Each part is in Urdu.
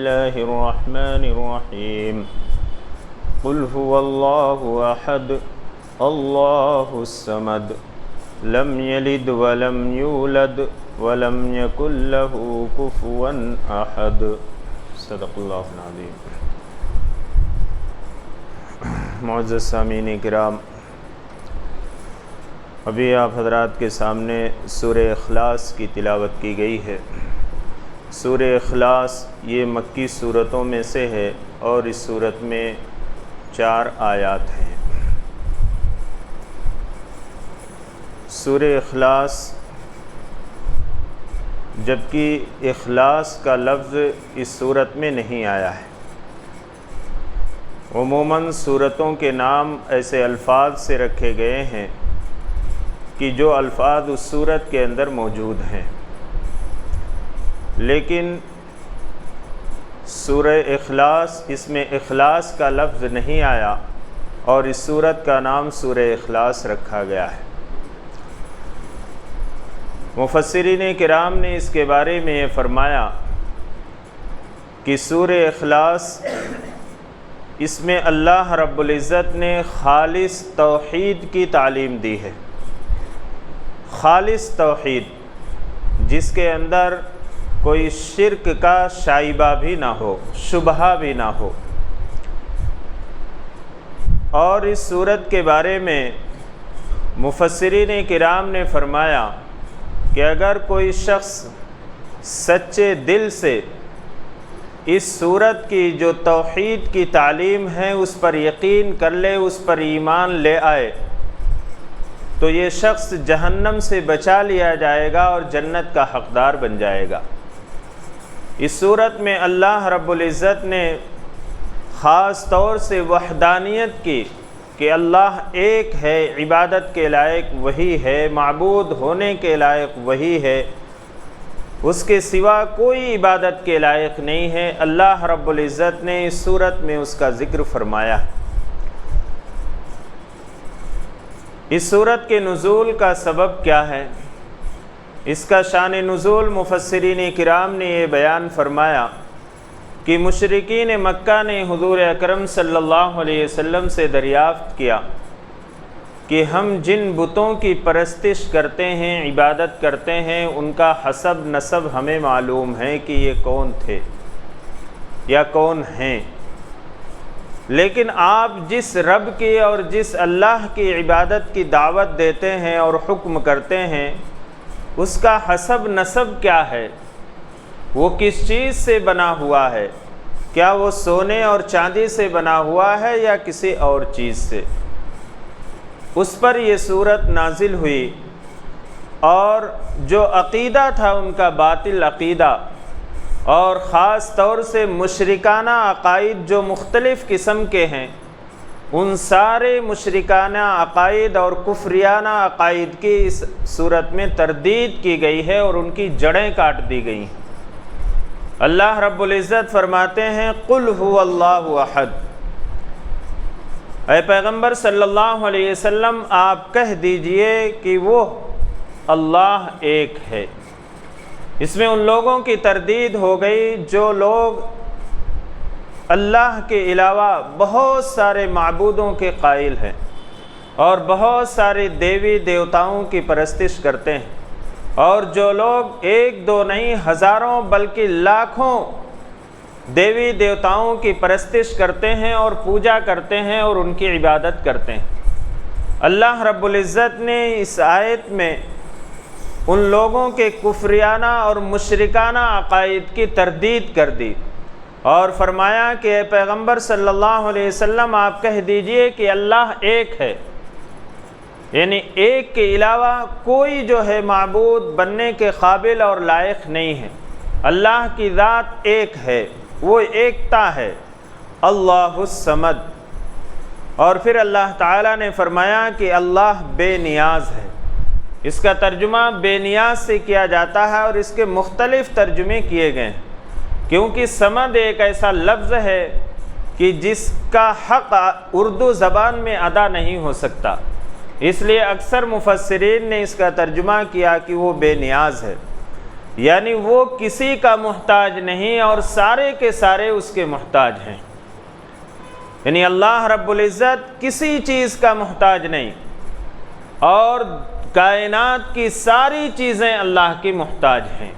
الله الرحمن الرحيم قل هو الله أحد الله الصمد لم يلد ولم يولد ولم يكن له كفوا أحد صدق الله العظيم۔ معزز سامعین کرام، ابھی آپ حضرات کے سامنے سورہ اخلاص کی تلاوت کی گئی ہے۔ سورہ اخلاص یہ مکی سورتوں میں سے ہے اور اس سورت میں 4 آیات ہیں۔ سورہ اخلاص، جبکہ اخلاص کا لفظ اس سورت میں نہیں آیا ہے۔ عموماً سورتوں کے نام ایسے الفاظ سے رکھے گئے ہیں کہ جو الفاظ اس سورت کے اندر موجود ہیں، لیکن سورہ اخلاص، اس میں اخلاص کا لفظ نہیں آیا اور اس سورت کا نام سورہ اخلاص رکھا گیا ہے۔ مفسرین کرام نے اس کے بارے میں یہ فرمایا کہ سورہ اخلاص، اس میں اللہ رب العزت نے خالص توحید کی تعلیم دی ہے۔ خالص توحید، جس کے اندر کوئی شرک کا شائبہ بھی نہ ہو، شبہہ بھی نہ ہو۔ اور اس سورت کے بارے میں مفسرین کرام نے فرمایا کہ اگر کوئی شخص سچے دل سے اس سورت کی جو توحید کی تعلیم ہے اس پر یقین کر لے، اس پر ایمان لے آئے، تو یہ شخص جہنم سے بچا لیا جائے گا اور جنت کا حقدار بن جائے گا۔ اس سورت میں اللہ رب العزت نے خاص طور سے وحدانیت کی کہ اللہ ایک ہے، عبادت کے لائق وہی ہے، معبود ہونے کے لائق وہی ہے، اس کے سوا کوئی عبادت کے لائق نہیں ہے۔ اللہ رب العزت نے اس سورت میں اس کا ذکر فرمایا۔ اس سورت کے نزول کا سبب کیا ہے؟ اس کا شان نزول مفسرین کرام نے یہ بیان فرمایا کہ مشرکین مکہ نے حضور اکرم صلی اللہ علیہ وسلم سے دریافت کیا کہ ہم جن بتوں کی پرستش کرتے ہیں، عبادت کرتے ہیں، ان کا حسب نسب ہمیں معلوم ہے کہ یہ کون تھے یا کون ہیں، لیکن آپ جس رب کی اور جس اللہ کی عبادت کی دعوت دیتے ہیں اور حکم کرتے ہیں، اس کا حسب نسب کیا ہے؟ وہ کس چیز سے بنا ہوا ہے؟ کیا وہ سونے اور چاندی سے بنا ہوا ہے یا کسی اور چیز سے؟ اس پر یہ سورت نازل ہوئی، اور جو عقیدہ تھا ان کا باطل عقیدہ، اور خاص طور سے مشرکانہ عقائد جو مختلف قسم کے ہیں، ان سارے مشرکانہ عقائد اور کفریانہ عقائد کی اس صورت میں تردید کی گئی ہے اور ان کی جڑیں کاٹ دی گئی ہیں۔ اللہ رب العزت فرماتے ہیں قل هو اللہ احد، اے پیغمبر صلی اللہ علیہ وسلم آپ کہہ دیجئے کہ وہ اللہ ایک ہے۔ اس میں ان لوگوں کی تردید ہو گئی جو لوگ اللہ کے علاوہ بہت سارے معبودوں کے قائل ہیں اور بہت سارے دیوی دیوتاؤں کی پرستش کرتے ہیں، اور جو لوگ ایک دو نہیں ہزاروں بلکہ لاکھوں دیوی دیوتاؤں کی پرستش کرتے ہیں اور پوجا کرتے ہیں اور ان کی عبادت کرتے ہیں۔ اللہ رب العزت نے اس آیت میں ان لوگوں کے کفریانہ اور مشرکانہ عقائد کی تردید کر دی اور فرمایا کہ اے پیغمبر صلی اللہ علیہ وسلم آپ کہہ دیجئے کہ اللہ ایک ہے، یعنی ایک کے علاوہ کوئی جو ہے معبود بننے کے قابل اور لائق نہیں ہے۔ اللہ کی ذات ایک ہے، وہ ایکتا ہے، اللہ الصمد۔ اور پھر اللہ تعالیٰ نے فرمایا کہ اللہ بے نیاز ہے۔ اس کا ترجمہ بے نیاز سے کیا جاتا ہے اور اس کے مختلف ترجمے کیے گئے ہیں، کیونکہ سمد ایک ایسا لفظ ہے کہ جس کا حق اردو زبان میں ادا نہیں ہو سکتا، اس لیے اکثر مفسرین نے اس کا ترجمہ کیا کہ وہ بے نیاز ہے۔ یعنی وہ کسی کا محتاج نہیں اور سارے کے سارے اس کے محتاج ہیں۔ یعنی اللہ رب العزت کسی چیز کا محتاج نہیں اور کائنات کی ساری چیزیں اللہ کی محتاج ہیں۔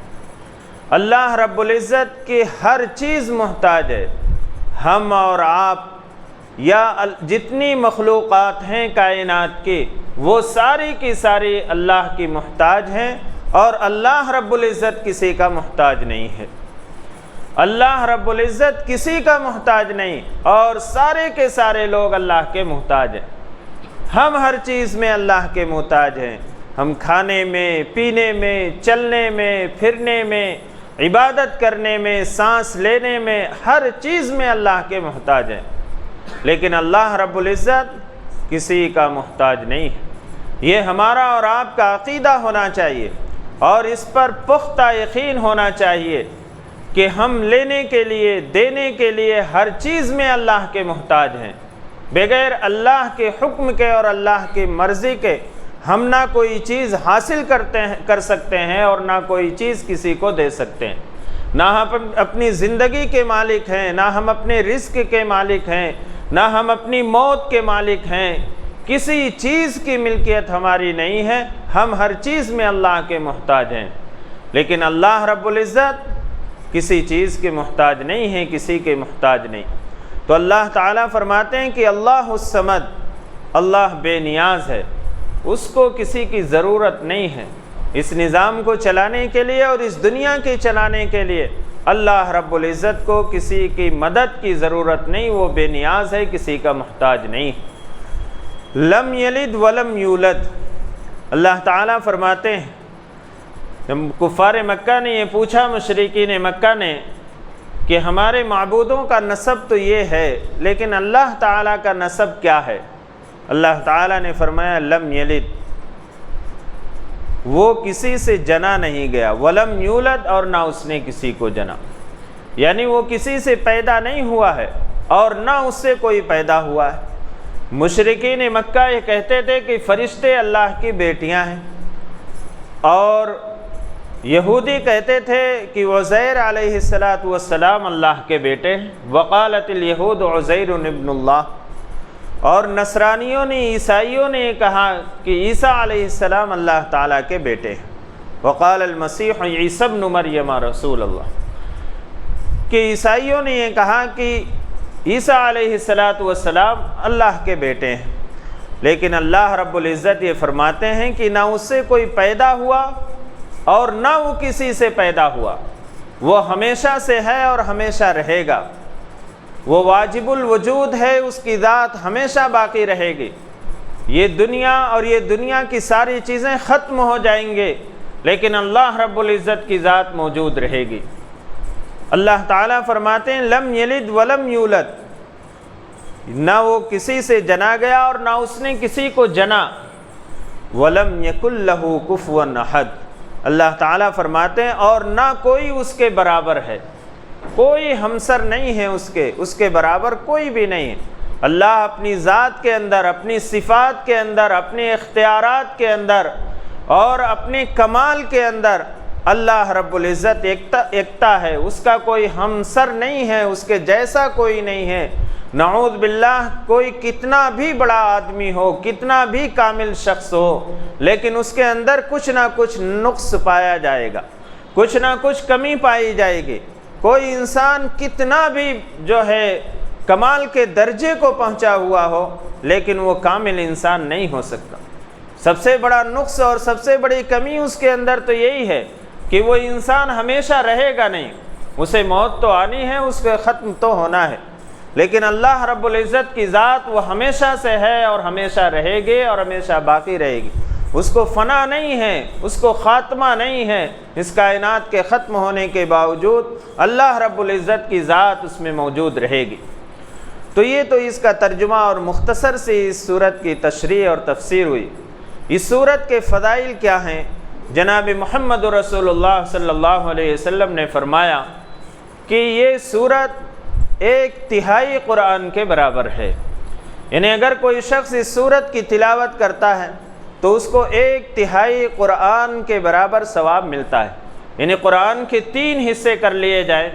اللہ رب العزت کی ہر چیز محتاج ہے۔ ہم اور آپ یا جتنی مخلوقات ہیں کائنات کی، وہ ساری کی ساری اللہ کی محتاج ہیں اور اللہ رب العزت کسی کا محتاج نہیں ہے۔ اللہ رب العزت کسی کا محتاج نہیں اور سارے کے سارے لوگ اللہ کے محتاج ہیں۔ ہم ہر چیز میں اللہ کے محتاج ہیں۔ ہم کھانے میں، پینے میں، چلنے میں، پھرنے میں، عبادت کرنے میں، سانس لینے میں، ہر چیز میں اللہ کے محتاج ہیں، لیکن اللہ رب العزت کسی کا محتاج نہیں ہے۔ یہ ہمارا اور آپ کا عقیدہ ہونا چاہیے اور اس پر پختہ یقین ہونا چاہیے کہ ہم لینے کے لیے، دینے کے لیے ہر چیز میں اللہ کے محتاج ہیں۔ بغیر اللہ کے حکم کے اور اللہ کی مرضی کے ہم نہ کوئی چیز حاصل کر سکتے ہیں اور نہ کوئی چیز کسی کو دے سکتے ہیں۔ نہ ہم اپنی زندگی کے مالک ہیں، نہ ہم اپنے رزق کے مالک ہیں، نہ ہم اپنی موت کے مالک ہیں۔ کسی چیز کی ملکیت ہماری نہیں ہے، ہم ہر چیز میں اللہ کے محتاج ہیں، لیکن اللہ رب العزت کسی چیز کے محتاج نہیں ہے، کسی کے محتاج نہیں۔ تو اللہ تعالیٰ فرماتے ہیں کہ اللہ الصمد، اللہ بے نیاز ہے، اس کو کسی کی ضرورت نہیں ہے۔ اس نظام کو چلانے کے لیے اور اس دنیا کے چلانے کے لیے اللہ رب العزت کو کسی کی مدد کی ضرورت نہیں، وہ بے نیاز ہے، کسی کا محتاج نہیں۔ لم یلد ولم یولد، اللہ تعالیٰ فرماتے ہیں، جب کفار مکہ نے یہ پوچھا، مشرکین مکہ نے، کہ ہمارے معبودوں کا نسب تو یہ ہے لیکن اللہ تعالیٰ کا نسب کیا ہے؟ اللہ تعالیٰ نے فرمایا لم یلد، وہ کسی سے جنا نہیں گیا، ولم یولد، اور نہ اس نے کسی کو جنا، یعنی وہ کسی سے پیدا نہیں ہوا ہے اور نہ اس سے کوئی پیدا ہوا ہے۔ مشرکین مکہ یہ کہتے تھے کہ فرشتے اللہ کی بیٹیاں ہیں، اور یہودی کہتے تھے کہ عزیر علیہ السلام اللہ کے بیٹے ہیں، وقالت الیہود عزیر ابن اللہ، اور نصرانیوں نے، عیسائیوں نے کہا کہ عیسیٰ علیہ السلام اللہ تعالیٰ کے بیٹے ہیں، وقال المسیح عیسی ابن مریم رسول اللہ، کہ عیسائیوں نے یہ کہا کہ عیسیٰ علیہ السلام اللہ کے بیٹے ہیں، لیکن اللہ رب العزت یہ فرماتے ہیں کہ نہ اس سے کوئی پیدا ہوا اور نہ وہ کسی سے پیدا ہوا، وہ ہمیشہ سے ہے اور ہمیشہ رہے گا، وہ واجب الوجود ہے، اس کی ذات ہمیشہ باقی رہے گی۔ یہ دنیا اور یہ دنیا کی ساری چیزیں ختم ہو جائیں گے لیکن اللہ رب العزت کی ذات موجود رہے گی۔ اللہ تعالیٰ فرماتے ہیں لم یلد ولم یولد، نہ وہ کسی سے جنا گیا اور نہ اس نے کسی کو جنا، ولم یکن لہ کفوا احد، اللہ تعالیٰ فرماتے ہیں اور نہ کوئی اس کے برابر ہے، کوئی ہمسر نہیں ہے اس کے برابر کوئی بھی نہیں ہے۔ اللہ اپنی ذات کے اندر، اپنی صفات کے اندر، اپنے اختیارات کے اندر اور اپنے کمال کے اندر اللہ رب العزت ایکتا ہے، اس کا کوئی ہمسر نہیں ہے، اس کے جیسا کوئی نہیں ہے۔ نعوذ باللہ، کوئی کتنا بھی بڑا آدمی ہو، کتنا بھی کامل شخص ہو، لیکن اس کے اندر کچھ نہ کچھ نقص پایا جائے گا، کچھ نہ کچھ کمی پائی جائے گی۔ کوئی انسان کتنا بھی جو ہے کمال کے درجے کو پہنچا ہوا ہو لیکن وہ کامل انسان نہیں ہو سکتا۔ سب سے بڑا نقص اور سب سے بڑی کمی اس کے اندر تو یہی ہے کہ وہ انسان ہمیشہ رہے گا نہیں، اسے موت تو آنی ہے، اس پہ ختم تو ہونا ہے، لیکن اللہ رب العزت کی ذات وہ ہمیشہ سے ہے اور ہمیشہ رہے گی اور ہمیشہ باقی رہے گی، اس کو فنا نہیں ہے، اس کو خاتمہ نہیں ہے۔ اس کائنات کے ختم ہونے کے باوجود اللہ رب العزت کی ذات اس میں موجود رہے گی۔ تو یہ تو اس کا ترجمہ اور مختصر سی اس سورت کی تشریح اور تفسیر ہوئی۔ اس سورت کے فضائل کیا ہیں؟ جناب محمد رسول اللہ صلی اللہ علیہ وسلم نے فرمایا کہ یہ سورت 1/3 قرآن کے برابر ہے، یعنی اگر کوئی شخص اس سورت کی تلاوت کرتا ہے تو اس کو 1/3 قرآن کے برابر ثواب ملتا ہے۔ یعنی قرآن کے 3 حصے کر لیے جائیں،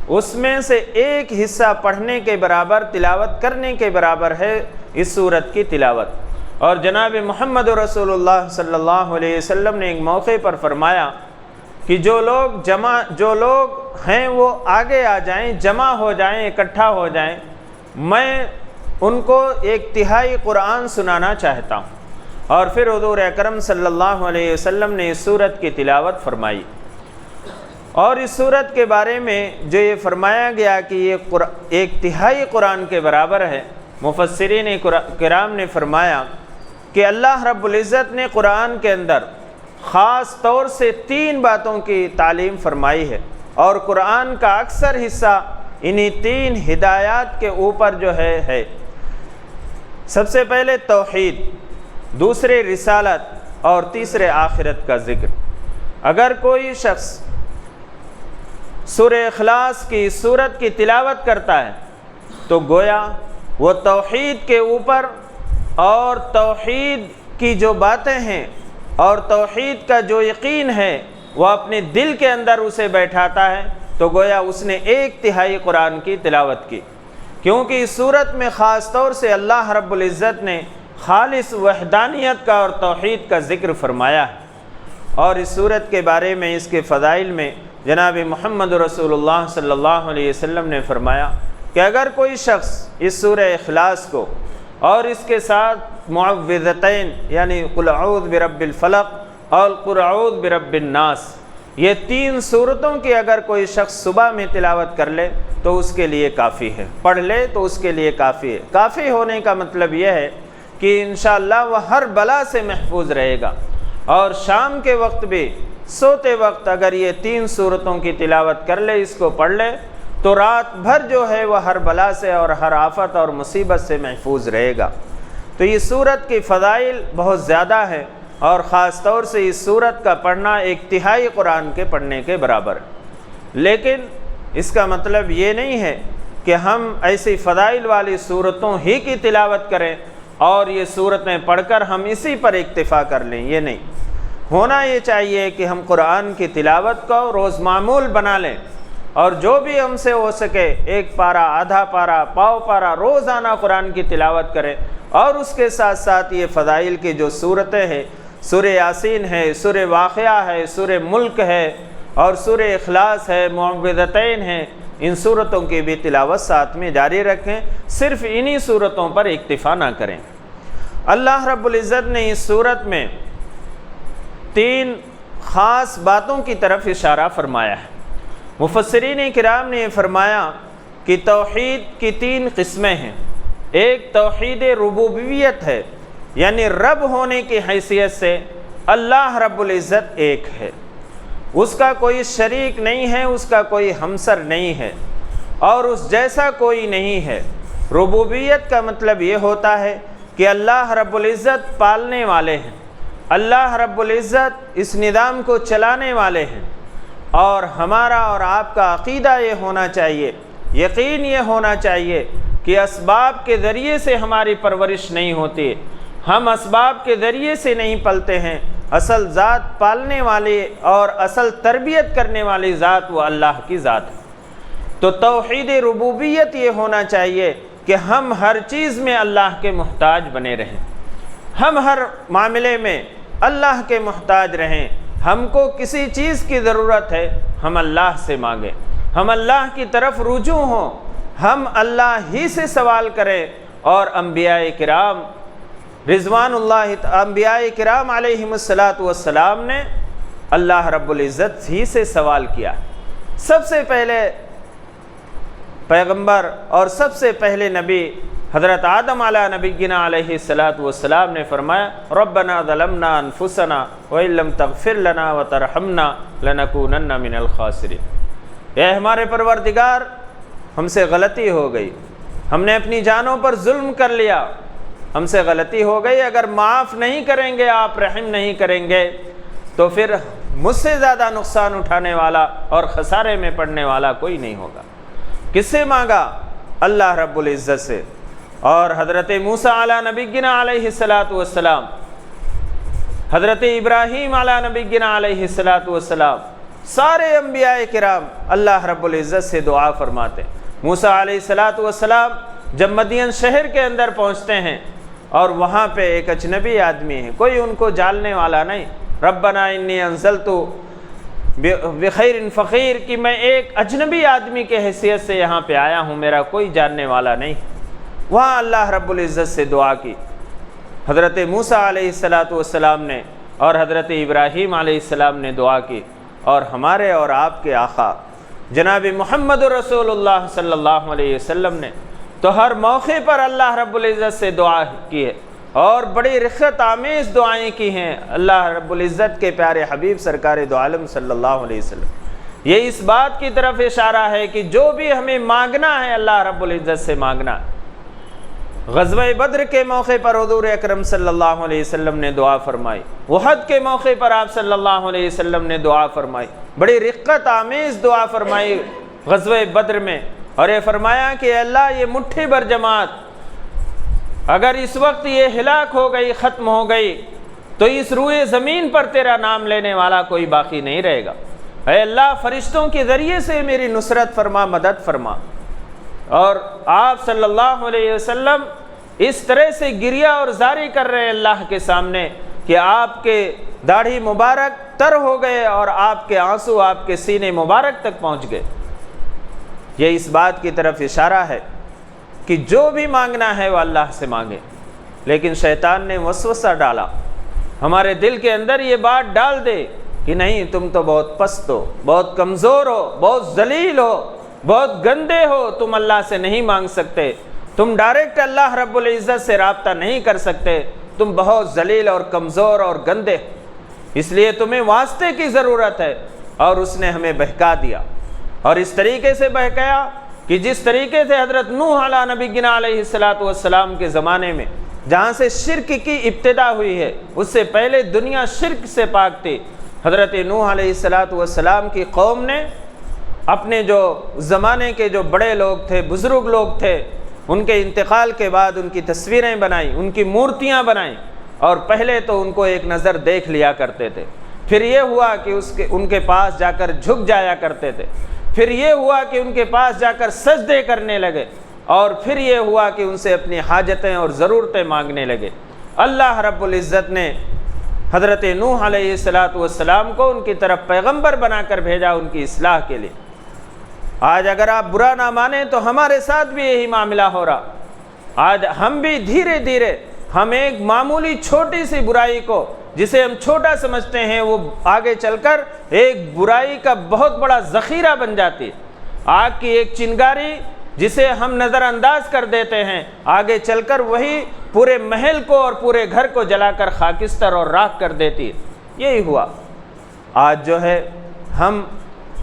اس میں سے ایک حصہ پڑھنے کے برابر، تلاوت کرنے کے برابر ہے اس سورت کی تلاوت۔ اور جناب محمد رسول اللہ صلی اللہ علیہ وسلم نے ایک موقع پر فرمایا کہ جو لوگ ہیں وہ آگے آ جائیں، جمع ہو جائیں، اکٹھا ہو جائیں، میں ان کو 1/3 قرآن سنانا چاہتا ہوں۔ اور پھر حضور اکرم صلی اللہ علیہ وسلم نے اس سورت کی تلاوت فرمائی۔ اور اس سورت کے بارے میں جو یہ فرمایا گیا کہ یہ 1/3 قرآن کے برابر ہے، مفسرین کرام نے فرمایا کہ اللہ رب العزت نے قرآن کے اندر خاص طور سے 3 باتوں کی تعلیم فرمائی ہے، اور قرآن کا اکثر حصہ انہی 3 ہدایات کے اوپر جو ہے۔ سب سے پہلے توحید، دوسرے رسالت، اور تیسرے آخرت کا ذکر۔ اگر کوئی شخص سورہ اخلاص کی سورت کی تلاوت کرتا ہے تو گویا وہ توحید کے اوپر، اور توحید کی جو باتیں ہیں اور توحید کا جو یقین ہے وہ اپنے دل کے اندر اسے بیٹھاتا ہے، تو گویا اس نے 1/3 قرآن کی تلاوت کی، کیونکہ اس صورت میں خاص طور سے اللہ رب العزت نے خالص وحدانیت کا اور توحید کا ذکر فرمایا ہے۔ اور اس صورت کے بارے میں، اس کے فضائل میں جناب محمد رسول اللہ صلی اللہ علیہ وسلم نے فرمایا کہ اگر کوئی شخص اس سورہ اخلاص کو اور اس کے ساتھ معوذتین یعنی قل اعوذ برب الفلق اور قل اعوذ برب الناس، یہ 3 سورتوں کی اگر کوئی شخص صبح میں تلاوت کر لے تو اس کے لیے کافی ہے، پڑھ لے تو اس کے لیے کافی ہے۔ کافی ہونے کا مطلب یہ ہے کہ انشاءاللہ وہ ہر بلا سے محفوظ رہے گا، اور شام کے وقت بھی سوتے وقت اگر یہ 3 سورتوں کی تلاوت کر لے، اس کو پڑھ لے، تو رات بھر جو ہے وہ ہر بلا سے اور ہر آفت اور مصیبت سے محفوظ رہے گا۔ تو یہ سورت کی فضائل بہت زیادہ ہے، اور خاص طور سے اس سورت کا پڑھنا 1/3 قرآن کے پڑھنے کے برابر ہے۔ لیکن اس کا مطلب یہ نہیں ہے کہ ہم ایسی فضائل والی سورتوں ہی کی تلاوت کریں اور یہ سورتیں پڑھ کر ہم اسی پر اکتفا کر لیں، یہ نہیں ہونا۔ یہ چاہیے کہ ہم قرآن کی تلاوت کو روز معمول بنا لیں، اور جو بھی ہم سے ہو سکے 1 پارہ، آدھا پارہ، پاؤ پارہ روزانہ قرآن کی تلاوت کریں۔ اور اس کے ساتھ ساتھ یہ فضائل کی جو صورتیں ہیں، سورہ یاسین ہے، سورہ واقعہ ہے، سورہ ملک ہے، اور سورہ اخلاص ہے، معوذتین ہیں، ان صورتوں کی بھی تلاوت ساتھ میں جاری رکھیں، صرف انہی صورتوں پر اکتفا نہ کریں۔ اللہ رب العزت نے اس صورت میں 3 خاص باتوں کی طرف اشارہ فرمایا ہے۔ مفسرین کرام نے فرمایا کہ توحید کی 3 قسمیں ہیں۔ ایک توحید ربوبیت ہے، یعنی رب ہونے کی حیثیت سے اللہ رب العزت ایک ہے، اس کا کوئی شریک نہیں ہے، اس کا کوئی ہمسر نہیں ہے، اور اس جیسا کوئی نہیں ہے۔ ربوبیت کا مطلب یہ ہوتا ہے کہ اللہ رب العزت پالنے والے ہیں، اللہ رب العزت اس نظام کو چلانے والے ہیں، اور ہمارا اور آپ کا عقیدہ یہ ہونا چاہیے، یقین یہ ہونا چاہیے کہ اسباب کے ذریعے سے ہماری پرورش نہیں ہوتی، ہم اسباب کے ذریعے سے نہیں پلتے ہیں، اصل ذات پالنے والی اور اصل تربیت کرنے والی ذات وہ اللہ کی ذات ہے۔ تو توحید ربوبیت یہ ہونا چاہیے کہ ہم ہر چیز میں اللہ کے محتاج بنے رہیں، ہم ہر معاملے میں اللہ کے محتاج رہیں۔ ہم کو کسی چیز کی ضرورت ہے، ہم اللہ سے مانگیں، ہم اللہ کی طرف رجوع ہوں، ہم اللہ ہی سے سوال کریں۔ اور انبیاء کرام رضوان اللہ، انبیاء کرام علیہم السلام نے اللہ رب العزت ہی سے سوال کیا۔ سب سے پہلے پیغمبر اور سب سے پہلے نبی حضرت آدم علیہ نبینا علیہ السلام نے فرمایا ربنا ظلمنا انفسنا وان لم تغفر لنا وترحمنا لنکونن من الخاسرین۔ اے ہمارے پروردگار، ہم سے غلطی ہو گئی، ہم نے اپنی جانوں پر ظلم کر لیا، ہم سے غلطی ہو گئی، اگر معاف نہیں کریں گے، آپ رحم نہیں کریں گے، تو پھر مجھ سے زیادہ نقصان اٹھانے والا اور خسارے میں پڑنے والا کوئی نہیں ہوگا۔ کس سے مانگا؟ اللہ رب العزت سے۔ اور حضرت موسیٰ علیہ نبینا علیہ السلام، حضرت ابراہیم علیہ نبینا علیہ السلام، سارے انبیاء کرام اللہ رب العزت سے دعا فرماتے ہیں۔ موسیٰ علیہ السلام جب مدین شہر کے اندر پہنچتے ہیں اور وہاں پہ ایک اجنبی آدمی ہے، کوئی ان کو جاننے والا نہیں، ربنا انی انزلت بخیر فقیر، کہ میں ایک اجنبی آدمی کے حیثیت سے یہاں پہ آیا ہوں، میرا کوئی جاننے والا نہیں۔ وہاں اللہ رب العزت سے دعا کی۔ حضرت موسیٰ علیہ السلام نے اور حضرت ابراہیم علیہ السلام نے دعا کی، اور ہمارے اور آپ کے آقا جناب محمد رسول اللہ صلی اللہ علیہ وسلم نے تو ہر موقع پر اللہ رب العزت سے دعا کی ہے، اور بڑی رخت آمیز دعائیں کی ہیں اللہ رب العزت کے پیارے حبیب سرکار دو عالم صلی اللہ علیہ وسلم۔ یہ اس بات کی طرف اشارہ ہے کہ جو بھی ہمیں مانگنا ہے اللہ رب العزت سے مانگنا۔ غزوہ بدر کے موقع پر حضور اکرم صلی اللہ علیہ وسلم نے دعا فرمائی، احد کے موقع پر آپ صلی اللہ علیہ وسلم نے دعا فرمائی، بڑی رقت آمیز دعا فرمائی غزوہ بدر میں، اور یہ فرمایا کہ اللہ یہ مٹھی بھر جماعت اگر اس وقت یہ ہلاک ہو گئی، ختم ہو گئی، تو اس روئے زمین پر تیرا نام لینے والا کوئی باقی نہیں رہے گا۔ اے اللہ فرشتوں کے ذریعے سے میری نصرت فرما، مدد فرما۔ اور آپ صلی اللہ علیہ وسلم اس طرح سے گریہ اور زاری کر رہے ہیں اللہ کے سامنے کہ آپ کے داڑھی مبارک تر ہو گئے اور آپ کے آنسو آپ کے سینے مبارک تک پہنچ گئے۔ یہ اس بات کی طرف اشارہ ہے کہ جو بھی مانگنا ہے وہ اللہ سے مانگے، لیکن شیطان نے وسوسہ ڈالا، ہمارے دل کے اندر یہ بات ڈال دے کہ نہیں تم تو بہت پست ہو، بہت کمزور ہو، بہت ذلیل ہو، بہت گندے ہو، تم اللہ سے نہیں مانگ سکتے، تم ڈائریکٹ اللہ رب العزت سے رابطہ نہیں کر سکتے، تم بہت ذلیل اور کمزور اور گندے، اس لیے تمہیں واسطے کی ضرورت ہے۔ اور اس نے ہمیں بہکا دیا، اور اس طریقے سے بہکایا کہ جس طریقے سے حضرت نوح علیہ نبینا علیہ السلام کے زمانے میں جہاں سے شرک کی ابتدا ہوئی ہے، اس سے پہلے دنیا شرک سے پاک تھی۔ حضرت نوح علیہ السلام کی قوم نے اپنے جو زمانے کے جو بڑے لوگ تھے، بزرگ لوگ تھے، ان کے انتقال کے بعد ان کی تصویریں بنائیں، ان کی مورتیاں بنائیں، اور پہلے تو ان کو ایک نظر دیکھ لیا کرتے تھے، پھر یہ ہوا کہ ان کے پاس جا کر جھک جایا کرتے تھے، پھر یہ ہوا کہ ان کے پاس جا کر سجدے کرنے لگے، اور پھر یہ ہوا کہ ان سے اپنی حاجتیں اور ضرورتیں مانگنے لگے۔ اللہ رب العزت نے حضرت نوح علیہ السلام کو ان کی طرف پیغمبر بنا کر بھیجا ان کی اصلاح کے لیے۔ آج اگر آپ برا نہ مانیں تو ہمارے ساتھ بھی یہی معاملہ ہو رہا۔ آج ہم بھی دھیرے دھیرے ہم ایک معمولی چھوٹی سی برائی کو جسے ہم چھوٹا سمجھتے ہیں، وہ آگے چل کر ایک برائی کا بہت بڑا ذخیرہ بن جاتی ہے۔ آگ کی ایک چنگاری جسے ہم نظر انداز کر دیتے ہیں، آگے چل کر وہی پورے محل کو اور پورے گھر کو جلا کر خاکستر اور راکھ کر دیتی ہے۔ یہی ہوا آج جو ہے ہم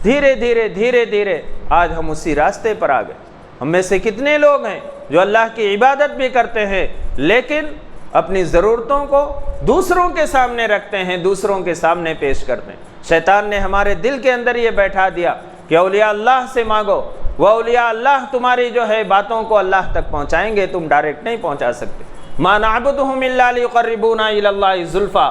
دھیرے دھیرے آج ہم اسی راستے پر آ گئے۔ ہم میں سے کتنے لوگ ہیں جو اللہ کی عبادت بھی کرتے ہیں، لیکن اپنی ضرورتوں کو دوسروں کے سامنے رکھتے ہیں، دوسروں کے سامنے پیش کرتے ہیں۔ شیطان نے ہمارے دل کے اندر یہ بیٹھا دیا کہ اولیاء اللہ سے مانگو، وہ اولیاء اللہ تمہاری جو ہے باتوں کو اللہ تک پہنچائیں گے، تم ڈائریکٹ نہیں پہنچا سکتے۔ ما نعبدہم الا لیقربونا الی اللہ زلفیٰ،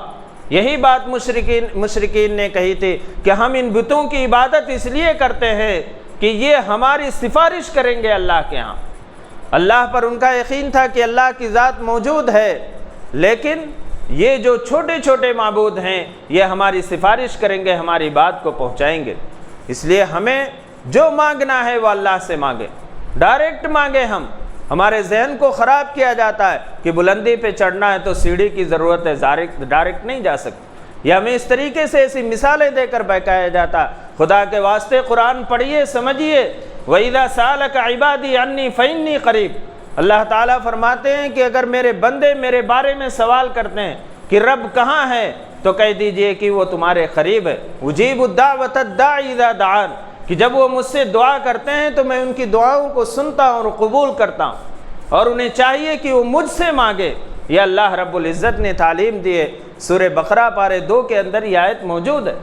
یہی بات مشرکین نے کہی تھی کہ ہم ان بتوں کی عبادت اس لیے کرتے ہیں کہ یہ ہماری سفارش کریں گے اللہ کے ہاں۔ اللہ پر ان کا یقین تھا کہ اللہ کی ذات موجود ہے، لیکن یہ جو چھوٹے چھوٹے معبود ہیں یہ ہماری سفارش کریں گے، ہماری بات کو پہنچائیں گے۔ اس لیے ہمیں جو مانگنا ہے وہ اللہ سے مانگے، ڈائریکٹ مانگے۔ ہمارے ذہن کو خراب کیا جاتا ہے کہ بلندی پہ چڑھنا ہے تو سیڑھی کی ضرورت ہے، ڈائریکٹ نہیں جا سکتے، یا ہمیں اس طریقے سے ایسی مثالیں دے کر بہکایا جاتا ہے۔ خدا کے واسطے قرآن پڑھیے، سمجھیے۔ وَإِذَا سَأَلَكَ عِبَادِي عَنِّي فَإِنِّي قَرِيبٌ، اللہ تعالیٰ فرماتے ہیں کہ اگر میرے بندے میرے بارے میں سوال کرتے ہیں کہ رب کہاں ہے، تو کہہ دیجئے کہ وہ تمہارے قریب ہے۔ اجیب الدعوۃ الداعی اذا دعان، کہ جب وہ مجھ سے دعا کرتے ہیں تو میں ان کی دعاؤں کو سنتا ہوں اور قبول کرتا ہوں، اور انہیں چاہیے کہ وہ مجھ سے مانگے۔ یہ اللہ رب العزت نے تعلیم دی ہے۔ سورہ بقرہ پارے 2 کے اندر یہ آیت موجود ہے۔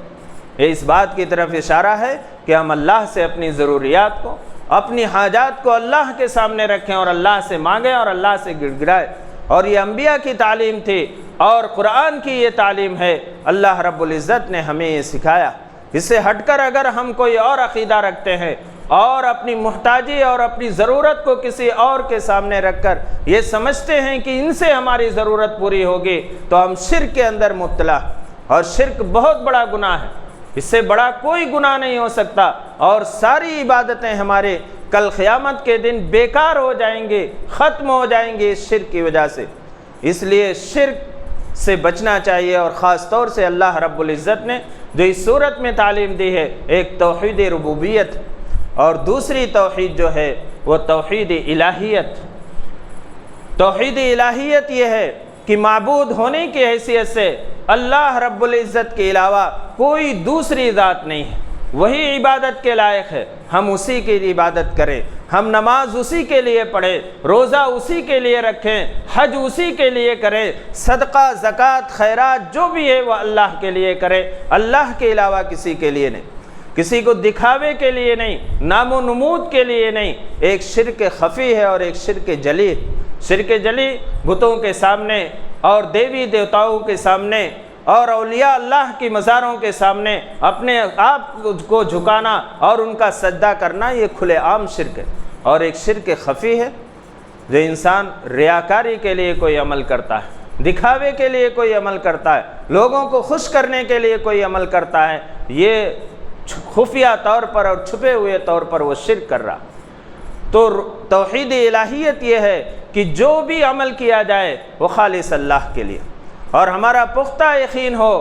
یہ اس بات کی طرف اشارہ ہے کہ ہم اللہ سے اپنی ضروریات کو، اپنی حاجات کو اللہ کے سامنے رکھیں اور اللہ سے مانگیں اور اللہ سے گڑ گڑائیں۔ اور یہ انبیاء کی تعلیم تھی اور قرآن کی یہ تعلیم ہے۔ اللہ رب العزت نے ہمیں یہ سکھایا اس سے ہٹ کر اگر ہم کوئی اور عقیدہ رکھتے ہیں اور اپنی محتاجی اور اپنی ضرورت کو کسی اور کے سامنے رکھ کر یہ سمجھتے ہیں کہ ان سے ہماری ضرورت پوری ہوگی، تو ہم شرک کے اندر مبتلا، اور شرک بہت بڑا گناہ ہے، اس سے بڑا کوئی گناہ نہیں ہو سکتا، اور ساری عبادتیں ہمارے کل قیامت کے دن بیکار ہو جائیں گے، ختم ہو جائیں گے اس شرک کی وجہ سے۔ اس لیے شرک سے بچنا چاہیے، اور خاص طور سے اللہ رب العزت نے جو اس صورت میں تعلیم دی ہے، ایک توحید ربوبیت اور دوسری توحید جو ہے وہ توحید الہیت۔ توحید الہیت یہ ہے کہ معبود ہونے کی حیثیت سے اللہ رب العزت کے علاوہ کوئی دوسری ذات نہیں ہے، وہی عبادت کے لائق ہے، ہم اسی کی عبادت کریں، ہم نماز اسی کے لیے پڑھیں، روزہ اسی کے لیے رکھیں، حج اسی کے لیے کریں، صدقہ زکوٰۃ خیرات جو بھی ہے وہ اللہ کے لیے کریں، اللہ کے علاوہ کسی کے لیے نہیں، کسی کو دکھاوے کے لیے نہیں، نام و نمود کے لیے نہیں۔ ایک شرک خفی ہے اور ایک شرک جلی ہے۔ شرک جلی بتوں کے سامنے اور دیوی دیوتاؤں کے سامنے اور اولیاء اللہ کی مزاروں کے سامنے اپنے آپ کو جھکانا اور ان کا سجدہ کرنا، یہ کھلے عام شرک ہے۔ اور ایک شرک خفی ہے جو انسان ریاکاری کے لیے کوئی عمل کرتا ہے، دکھاوے کے لیے کوئی عمل کرتا ہے، لوگوں کو خوش کرنے کے لیے کوئی عمل کرتا ہے، یہ خفیہ طور پر اور چھپے ہوئے طور پر وہ شرک کر رہا۔ تو توحید الہیت یہ ہے کہ جو بھی عمل کیا جائے وہ خالص اللہ کے لیے، اور ہمارا پختہ یقین ہو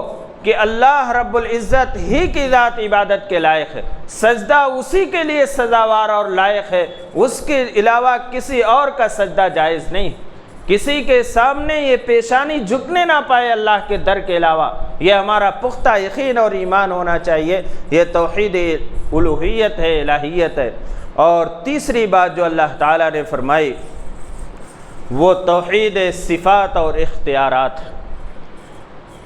کہ اللہ رب العزت ہی کی ذات عبادت کے لائق ہے، سجدہ اسی کے لیے سزاوار اور لائق ہے، اس کے علاوہ کسی اور کا سجدہ جائز نہیں، کسی کے سامنے یہ پیشانی جھکنے نہ پائے اللہ کے در کے علاوہ، یہ ہمارا پختہ یقین اور ایمان ہونا چاہیے۔ یہ توحید الوہیت ہے، الہیت ہے۔ اور تیسری بات جو اللہ تعالیٰ نے فرمائی وہ توحید صفات اور اختیارات،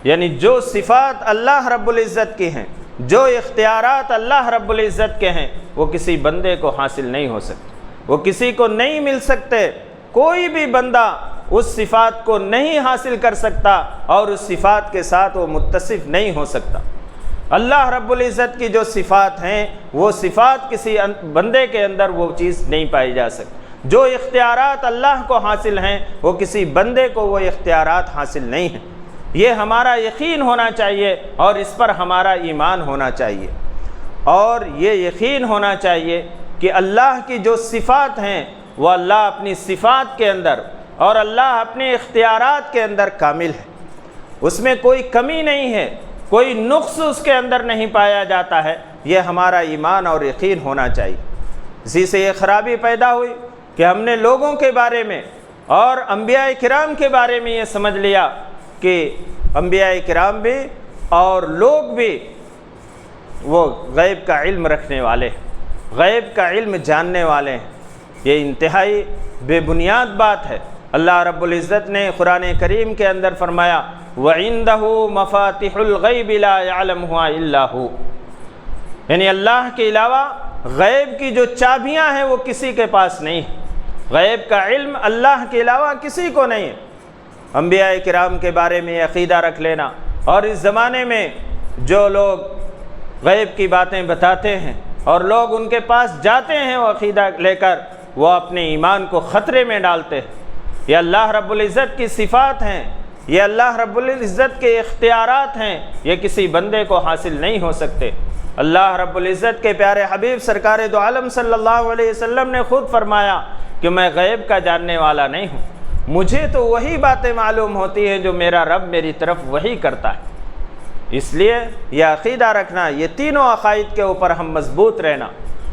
یعنی جو صفات اللہ رب العزت کی ہیں، جو اختیارات اللہ رب العزت کے ہیں، وہ کسی بندے کو حاصل نہیں ہو سکتے، وہ کسی کو نہیں مل سکتے، کوئی بھی بندہ اس صفات کو نہیں حاصل کر سکتا اور اس صفات کے ساتھ وہ متصف نہیں ہو سکتا۔ اللہ رب العزت کی جو صفات ہیں وہ صفات کسی بندے کے اندر وہ چیز نہیں پائی جا سکتی، جو اختیارات اللہ کو حاصل ہیں وہ کسی بندے کو وہ اختیارات حاصل نہیں ہیں۔ یہ ہمارا یقین ہونا چاہیے اور اس پر ہمارا ایمان ہونا چاہیے، اور یہ یقین ہونا چاہیے کہ اللہ کی جو صفات ہیں وہ اللہ اپنی صفات کے اندر اور اللہ اپنے اختیارات کے اندر کامل ہے، اس میں کوئی کمی نہیں ہے، کوئی نقص اس کے اندر نہیں پایا جاتا ہے۔ یہ ہمارا ایمان اور یقین ہونا چاہیے۔ اسی سے یہ خرابی پیدا ہوئی کہ ہم نے لوگوں کے بارے میں اور انبیاء کرام کے بارے میں یہ سمجھ لیا کہ انبیاء کرام بھی اور لوگ بھی وہ غیب کا علم رکھنے والے ہیں، غیب کا علم جاننے والے ہیں۔ یہ انتہائی بے بنیاد بات ہے۔ اللہ رب العزت نے قرآن کریم کے اندر فرمایا وَعِندَهُ مَفَاتِحُ الْغَيْبِ لَا يَعْلَمُهَا إِلَّا هُوَ، یعنی اللہ کے علاوہ غیب کی جو چابیاں ہیں وہ کسی کے پاس نہیں ہے، غیب کا علم اللہ کے علاوہ کسی کو نہیں ہے۔ انبیاء کرام کے بارے میں عقیدہ رکھ لینا، اور اس زمانے میں جو لوگ غیب کی باتیں بتاتے ہیں اور لوگ ان کے پاس جاتے ہیں وہ عقیدہ لے کر، وہ اپنے ایمان کو خطرے میں ڈالتے ہیں۔ یہ اللہ رب العزت کی صفات ہیں، یہ اللہ رب العزت کے اختیارات ہیں، یہ کسی بندے کو حاصل نہیں ہو سکتے۔ اللہ رب العزت کے پیارے حبیب سرکار دو عالم صلی اللہ علیہ وسلم نے خود فرمایا کہ میں غیب کا جاننے والا نہیں ہوں، مجھے تو وہی باتیں معلوم ہوتی ہیں جو میرا رب میری طرف وہی کرتا ہے۔ اس لیے یہ عقیدہ رکھنا، یہ تینوں عقائد کے اوپر ہم مضبوط رہنا،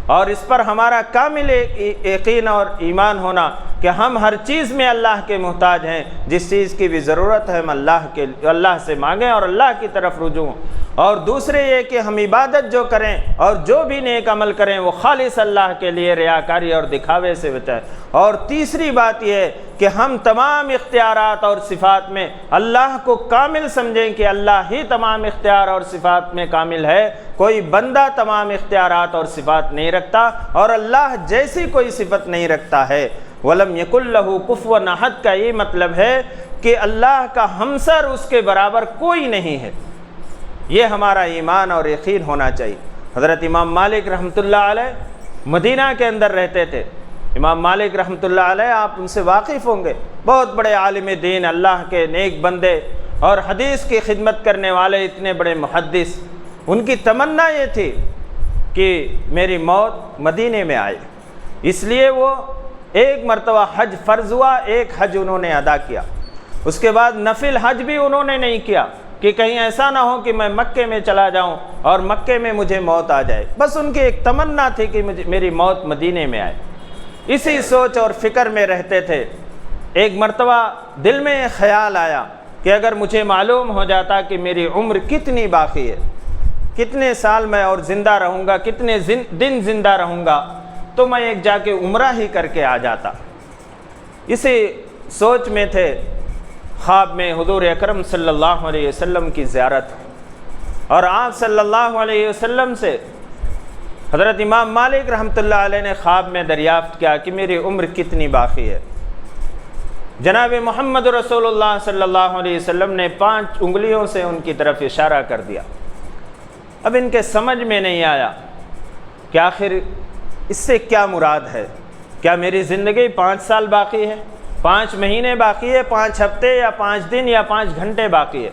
اور اس پر ہمارا کامل یقین اور ایمان ہونا کہ ہم ہر چیز میں اللہ کے محتاج ہیں، جس چیز کی بھی ضرورت ہے ہم اللہ سے مانگیں اور اللہ کی طرف رجوع ہوں۔ اور دوسرے یہ کہ ہم عبادت جو کریں اور جو بھی نیک عمل کریں وہ خالص اللہ کے لیے، ریاکاری اور دکھاوے سے بچائیں۔ اور تیسری بات یہ ہے کہ ہم تمام اختیارات اور صفات میں اللہ کو کامل سمجھیں کہ اللہ ہی تمام اختیار اور صفات میں کامل ہے، کوئی بندہ تمام اختیارات اور صفات نہیں رکھتا اور اللہ جیسی کوئی صفت نہیں رکھتا ہے۔ وَلَمْ يَكُنْ لَهُ كُفُوًا أَحَدٌ کا یہ مطلب ہے کہ اللہ کا ہمسر اس کے برابر کوئی نہیں ہے۔ یہ ہمارا ایمان اور یقین ہونا چاہیے۔ حضرت امام مالک رحمۃ اللہ علیہ مدینہ کے اندر رہتے تھے۔ امام مالک رحمۃ اللہ علیہ، آپ ان سے واقف ہوں گے، بہت بڑے عالم دین، اللہ کے نیک بندے اور حدیث کی خدمت کرنے والے اتنے بڑے محدث۔ ان کی تمنا یہ تھی کہ میری موت مدینے میں آئے، اس لیے وہ ایک مرتبہ حج فرض ہوا، ایک حج انہوں نے ادا کیا، اس کے بعد نفل حج بھی انہوں نے نہیں کیا کہ کہیں ایسا نہ ہو کہ میں مکے میں چلا جاؤں اور مکے میں مجھے موت آ جائے۔ بس ان کی ایک تمنا تھی کہ میری موت مدینے میں آئے، اسی سوچ اور فکر میں رہتے تھے۔ ایک مرتبہ دل میں یہ خیال آیا کہ اگر مجھے معلوم ہو جاتا کہ میری عمر کتنی باقی ہے، کتنے سال میں اور زندہ رہوں گا، کتنے دن زندہ رہوں گا، تو میں ایک جا کے عمرہ ہی کر کے آ جاتا۔ اسی سوچ میں تھے، خواب میں حضور اکرم صلی اللہ علیہ وسلم کی زیارت، اور آپ صلی اللہ علیہ وسلم سے حضرت امام مالک رحمۃ اللہ علیہ نے خواب میں دریافت کیا کہ میری عمر کتنی باقی ہے۔ جناب محمد رسول اللہ صلی اللہ علیہ وسلم نے 5 انگلیوں سے ان کی طرف اشارہ کر دیا۔ اب ان کے سمجھ میں نہیں آیا کہ آخر اس سے کیا مراد ہے، کیا میری زندگی 5 سال باقی ہے، 5 مہینے باقی ہے، 5 ہفتے یا 5 دن یا 5 گھنٹے باقی ہے۔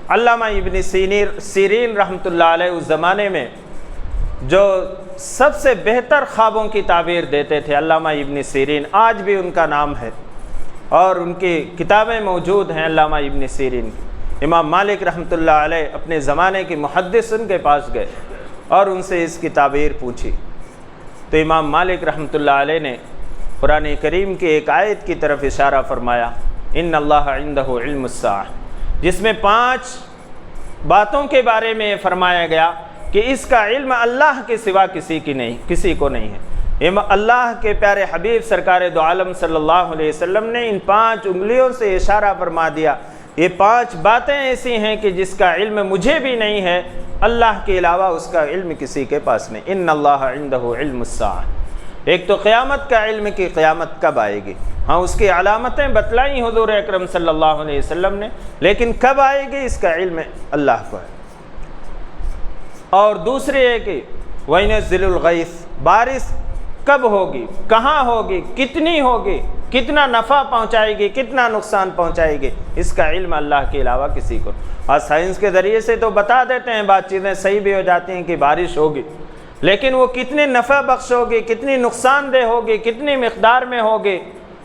علامہ ابن سیرین رحمۃ اللہ علیہ اس زمانے میں جو سب سے بہتر خوابوں کی تعبیر دیتے تھے، علامہ ابن سیرین، آج بھی ان کا نام ہے اور ان کی کتابیں موجود ہیں علامہ ابن سیرین کی۔ امام مالک رحمۃ اللہ علیہ اپنے زمانے کی محدث ان کے پاس گئے اور ان سے اس کی تعبیر پوچھی، تو امام مالک رحمۃ اللہ علیہ نے قرآن کریم کی ایک آیت کی طرف اشارہ فرمایا، ان اللہ عندہ علم الساعہ، جس میں 5 باتوں کے بارے میں فرمایا گیا کہ اس کا علم اللہ کے سوا کسی کو نہیں ہے۔ اللہ کے پیارے حبیب سرکار دو عالم صلی اللہ علیہ وسلم نے ان 5 انگلیوں سے اشارہ فرما دیا، یہ 5 باتیں ایسی ہیں کہ جس کا علم مجھے بھی نہیں ہے، اللہ کے علاوہ اس کا علم کسی کے پاس نہیں۔ ان اللہ عندہ علم الساعہ، ایک تو قیامت کا علم کہ قیامت کب آئے گی، ہاں اس کی علامتیں بتلائیں حضور اکرم صلی اللہ علیہ وسلم نے، لیکن کب آئے گی اس کا علم اللہ کو ہے۔ اور دوسری ہے کہ وَيُنَزِّلُ الْغَيْثَ، بارش کب ہوگی، کہاں ہوگی، کتنی ہوگی، کتنا نفع پہنچائے گی، کتنا نقصان پہنچائے گی، اس کا علم اللہ کے علاوہ کسی کو۔ اور سائنس کے ذریعے سے تو بتا دیتے ہیں، بات چیزیں صحیح بھی ہو جاتی ہیں کہ بارش ہوگی، لیکن وہ کتنے نفع بخش ہوگی، کتنی نقصان دہ ہوگی، کتنی مقدار میں ہوگی،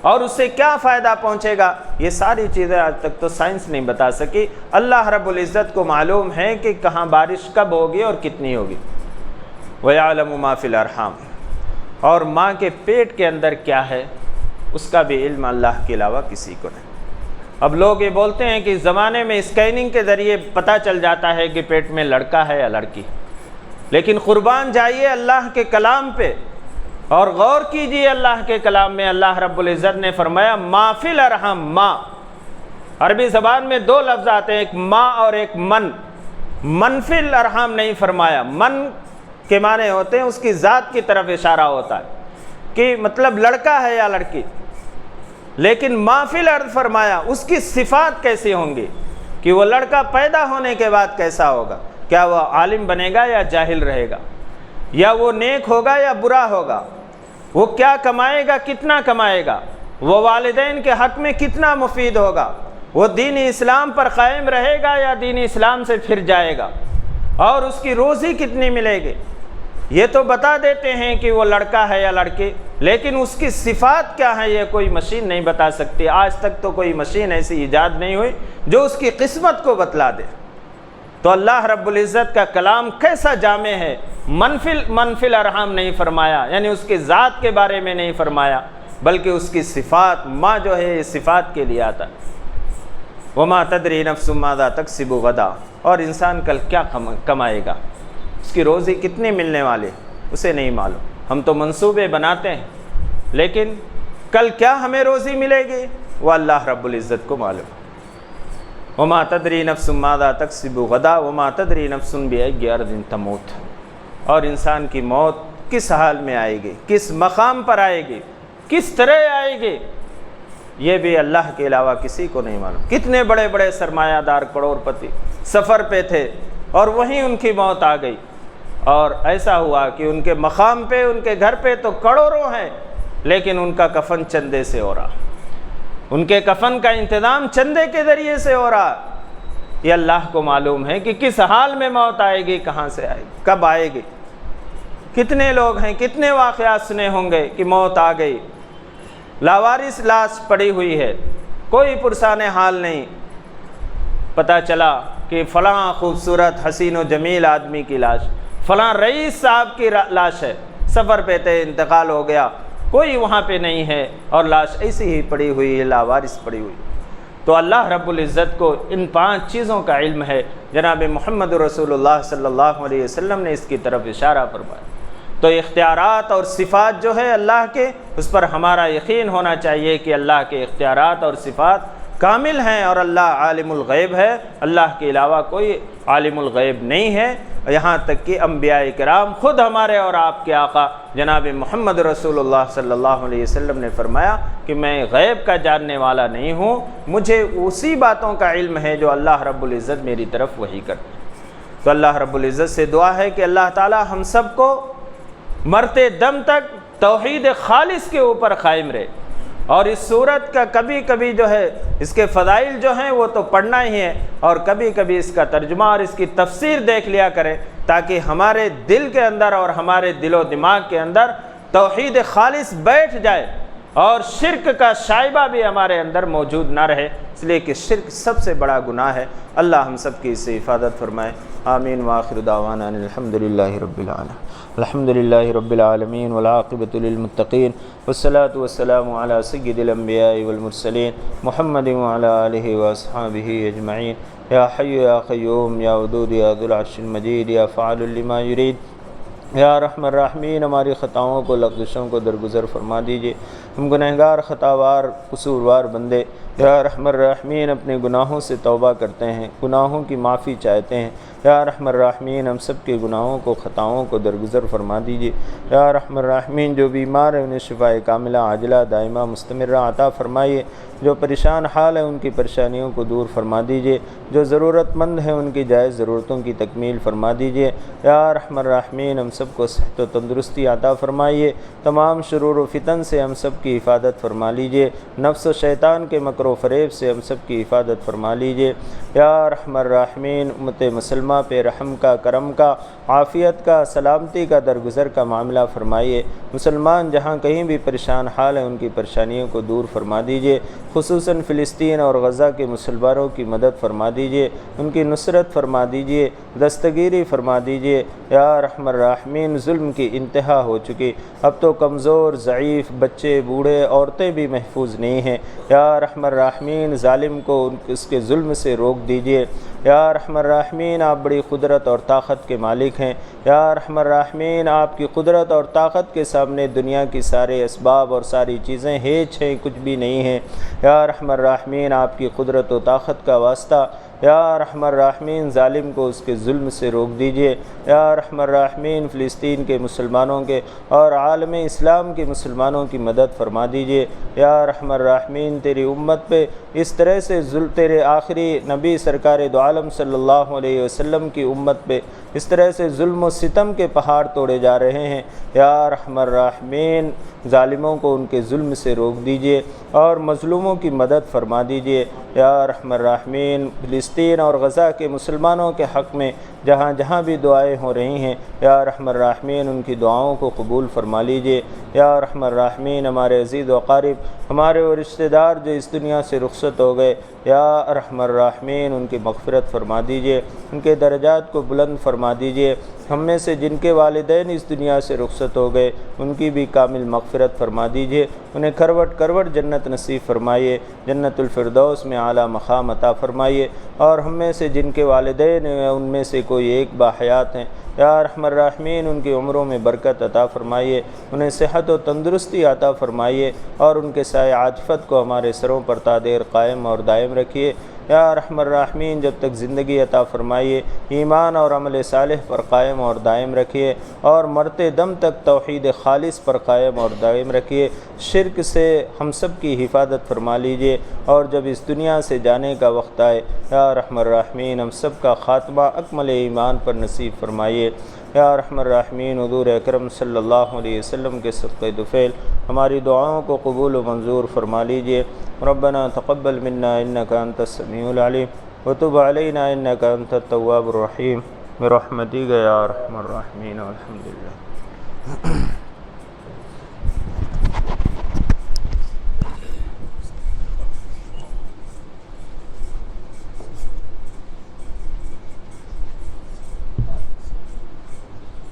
اور اس سے کیا فائدہ پہنچے گا، یہ ساری چیزیں آج تک تو سائنس نہیں بتا سکی۔ اللہ رب العزت کو معلوم ہے کہ کہاں بارش کب ہوگی اور کتنی ہوگی۔ وَيَعْلَمُ مَا فِي الْأَرْحَامِ، اور ماں کے پیٹ کے اندر کیا ہے اس کا بھی علم اللہ کے علاوہ کسی کو نہیں۔ اب لوگ یہ بولتے ہیں کہ اس زمانے میں اسکیننگ کے ذریعے پتہ چل جاتا ہے کہ پیٹ میں لڑکا ہے یا لڑکی، لیکن قربان جائیے اللہ کے کلام پہ اور غور کیجئے اللہ کے کلام میں۔ اللہ رب العزت نے فرمایا ما فی الارحام، ماں، عربی زبان میں 2 لفظ آتے ہیں، ایک ماں اور ایک من۔ من فی الارحام نہیں فرمایا، من کے معنی ہوتے ہیں اس کی ذات کی طرف اشارہ ہوتا ہے کہ مطلب لڑکا ہے یا لڑکی، لیکن ما فی الارض فرمایا اس کی صفات کیسی ہوں گی، کہ وہ لڑکا پیدا ہونے کے بعد کیسا ہوگا، کیا وہ عالم بنے گا یا جاہل رہے گا، یا وہ نیک ہوگا یا برا ہوگا، وہ کیا کمائے گا، کتنا کمائے گا، وہ والدین کے حق میں کتنا مفید ہوگا، وہ دین اسلام پر قائم رہے گا یا دین اسلام سے پھر جائے گا، اور اس کی روزی کتنی ملے گی۔ یہ تو بتا دیتے ہیں کہ وہ لڑکا ہے یا لڑکی، لیکن اس کی صفات کیا ہے یہ کوئی مشین نہیں بتا سکتی۔ آج تک تو کوئی مشین ایسی ایجاد نہیں ہوئی جو اس کی قسمت کو بتلا دے۔ تو اللہ رب العزت کا کلام کیسا جامع ہے، منفی الارحام نہیں فرمایا، یعنی اس کی ذات کے بارے میں نہیں فرمایا، بلکہ اس کی صفات، ماں جو ہے یہ صفات کے لیے آتا ہے۔ وما تدری نفس ماذا تکسب غدا، اور انسان کل کیا کمائے گا، اس کی روزی کتنی ملنے والی اسے نہیں معلوم۔ ہم تو منصوبے بناتے ہیں، لیکن کل کیا ہمیں روزی ملے گی وہ اللہ رب العزت کو معلوم۔ وما تدری نفس ماذا تکسب غدا وما تدری نفس بأی ارض تموت، اور انسان کی موت کس حال میں آئے گی، کس مقام پر آئے گی، کس طرح آئے گی، یہ بھی اللہ کے علاوہ کسی کو نہیں معلوم۔ کتنے بڑے بڑے سرمایہ دار کروڑ پتی سفر پہ تھے، اور وہیں ان کی موت آ گئی، اور ایسا ہوا کہ ان کے مقام پہ، ان کے گھر پہ تو کروڑوں ہیں، لیکن ان کا کفن چندے سے ہو رہا، ان کے کفن کا انتظام چندے کے ذریعے سے ہو رہا۔ یہ اللہ کو معلوم ہے کہ کس حال میں موت آئے گی، کہاں سے آئے گی، کب آئے گی۔ کتنے لوگ ہیں، کتنے واقعات سنے ہوں گے کہ موت آ گئی، لاوارث لاش پڑی ہوئی ہے، کوئی پرسان حال نہیں، پتہ چلا کہ فلاں خوبصورت حسین و جمیل آدمی کی لاش، فلاں رئیس صاحب کی لاش ہے، سفر پہ تھے، انتقال ہو گیا، کوئی وہاں پہ نہیں ہے، اور لاش ایسی ہی پڑی ہوئی ہے، لاوارث پڑی ہوئی۔ تو اللہ رب العزت کو ان 5 چیزوں کا علم ہے۔ جناب محمد رسول اللہ صلی اللہ علیہ وسلم نے اس کی طرف اشارہ فرمایا۔ تو اختیارات اور صفات جو ہے اللہ کے، اس پر ہمارا یقین ہونا چاہیے کہ اللہ کے اختیارات اور صفات کامل ہیں، اور اللہ عالم الغیب ہے، اللہ کے علاوہ کوئی عالم الغیب نہیں ہے۔ یہاں تک کہ انبیاء کرام خود ہمارے اور آپ کے آقا جناب محمد رسول اللہ صلی اللہ علیہ وسلم نے فرمایا کہ میں غیب کا جاننے والا نہیں ہوں، مجھے اسی باتوں کا علم ہے جو اللہ رب العزت میری طرف وحی کرتے ہیں۔ تو اللہ رب العزت سے دعا ہے کہ اللہ تعالی ہم سب کو مرتے دم تک توحید خالص کے اوپر قائم رہے، اور اس صورت کا کبھی کبھی جو ہے اس کے فضائل جو ہیں وہ تو پڑھنا ہی ہے، اور کبھی کبھی اس کا ترجمہ اور اس کی تفسیر دیکھ لیا کریں، تاکہ ہمارے دل کے اندر اور ہمارے دل و دماغ کے اندر توحید خالص بیٹھ جائے، اور شرک کا شائبہ بھی ہمارے اندر موجود نہ رہے، اس لیے کہ شرک سب سے بڑا گناہ ہے۔ اللہ ہم سب کی اس سے حفاظت فرمائے۔ آمین وآخر دعوانا الحمدللہ رب العالمین، الحمدللہ رب العالمین والعاقبۃ للمتقین، والصلاة والسلام علی سید الانبیاء والمرسلین محمد وعلی آلہ واصحابہ اجمعین۔ یا حی یا قیوم یا ودود یا ذو العرش المجید یا فعال لما یرید، یا ارحم الراحمین ہماری خطاؤں کو، لغزشوں کو درگزر فرما دیجیے۔ ہم گنہگار، خطاوار، قصوروار بندے یا ارحم الراحمین اپنے گناہوں سے توبہ کرتے ہیں، گناہوں کی معافی چاہتے ہیں۔ یا ارحم الراحمین ہم سب کے گناہوں کو، خطاؤں کو درگزر فرما دیجیے۔ یا ارحم الراحمین جو بیمار ہیں انہیں شفاء کاملہ عاجلہ دائمہ مستمرہ عطا فرمائیے، جو پریشان حال ہیں ان کی پریشانیوں کو دور فرما دیجیے، جو ضرورت مند ہیں ان کی جائز ضرورتوں کی تکمیل فرما دیجیے۔ یا ارحم الراحمین ہم سب کو صحت و تندرستی عطا فرمائیے، تمام شرور و فتن سے ہم سب کی حفاظت فرما لیجیے، نفس و شیطان کے مکر و فریب سے ہم سب کی حفاظت فرما لیجیے۔ یا ارحم الراحمین امت مسلمہ پہ رحم کا، کرم کا، عافیت کا، سلامتی کا، درگزر کا معاملہ فرمائیے۔ مسلمان جہاں کہیں بھی پریشان حال ہیں ان کی پریشانیوں کو دور فرما دیجیے، خصوصاً فلسطین اور غزہ کے مسلمانوں کی مدد فرما دیجیے، ان کی نصرت فرما دیجیے، دستگیری فرما دیجیے۔ یا ارحم الراحمین ظلم کی انتہا ہو چکی، اب تو کمزور، ضعیف، بچے، بوڑھے، عورتیں بھی محفوظ نہیں ہیں۔ یا ارحم الراحمین ظالم کو اس کے ظلم سے روک دیجیے۔ یا ارحم الراحمین آپ بڑی قدرت اور طاقت کے مالک ہیں۔ یا ارحم الراحمین آپ کی قدرت اور طاقت کے سامنے دنیا کی سارے اسباب اور ساری چیزیں ہیچ ہیں، کچھ بھی نہیں ہیں۔ یا ارحم الراحمین آپ کی قدرت و طاقت کا واسطہ، یا ارحم الراحمین ظالم کو اس کے ظلم سے روک دیجیے۔ یا ارحم الراحمین فلسطین کے مسلمانوں کے اور عالم اسلام کے مسلمانوں کی مدد فرما دیجیے۔ یا ارحم الراحمین تیری امت پہ اس طرح سے تیرے آخری نبی سرکار دو عالم صلی اللہ علیہ وسلم کی امت پہ اس طرح سے ظلم و ستم کے پہاڑ توڑے جا رہے ہیں۔ یا ارحم الراحمین ظالموں کو ان کے ظلم سے روک دیجیے اور مظلوموں کی مدد فرما دیجیے۔ یا ارحم الراحمین فلسطین اور غزہ کے مسلمانوں کے حق میں جہاں جہاں بھی دعائیں ہو رہی ہیں، یا ارحم الراحمین ان کی دعاؤں کو قبول فرما لیجیے۔ یا ارحم الراحمین ہمارے عزیز و اقارب، ہمارے وہ رشتہ دار جو اس دنیا سے رخصت ہو گئے، یا ارحم الراحمین ان کی مغفرت فرما دیجیے، ان کے درجات کو بلند فرما دیجیے۔ ہم میں سے جن کے والدین اس دنیا سے رخصت ہو گئے ان کی بھی کامل مغفرت فرما دیجیے، انہیں کروٹ کروٹ جنت نصیب فرمائیے، جنت الفردوس میں اعلیٰ مقام عطا فرمائیے۔ اور ہم میں سے جن کے والدین ہیں ان میں سے کوئی ایک باحیات ہیں، یا ارحم الراحمین ان کی عمروں میں برکت عطا فرمائیے، انہیں صحت و تندرستی عطا فرمائیے، اور ان کے سایہ عاطفت کو ہمارے سروں پر تا دیر قائم اور دائم رکھیے۔ یا ارحم الراحمین جب تک زندگی عطا فرمائیے ایمان اور عمل صالح پر قائم اور دائم رکھیے، اور مرتے دم تک توحید خالص پر قائم اور دائم رکھیے، شرک سے ہم سب کی حفاظت فرما لیجیے، اور جب اس دنیا سے جانے کا وقت آئے یا ارحم الراحمین ہم سب کا خاتمہ اکمل ایمان پر نصیب فرمائیے۔ یا ارحم الراحمین حضور اکرم صلی اللہ علیہ وسلم کے صدقہ دفعل ہماری دعاؤں کو قبول و منظور فرما لیجیے۔ ربنا تقبل منا انک انت السمیع العلیم وتب علینا انک انت التواب الرحیم برحمتک یا ارحم الراحمین والحمد للہ۔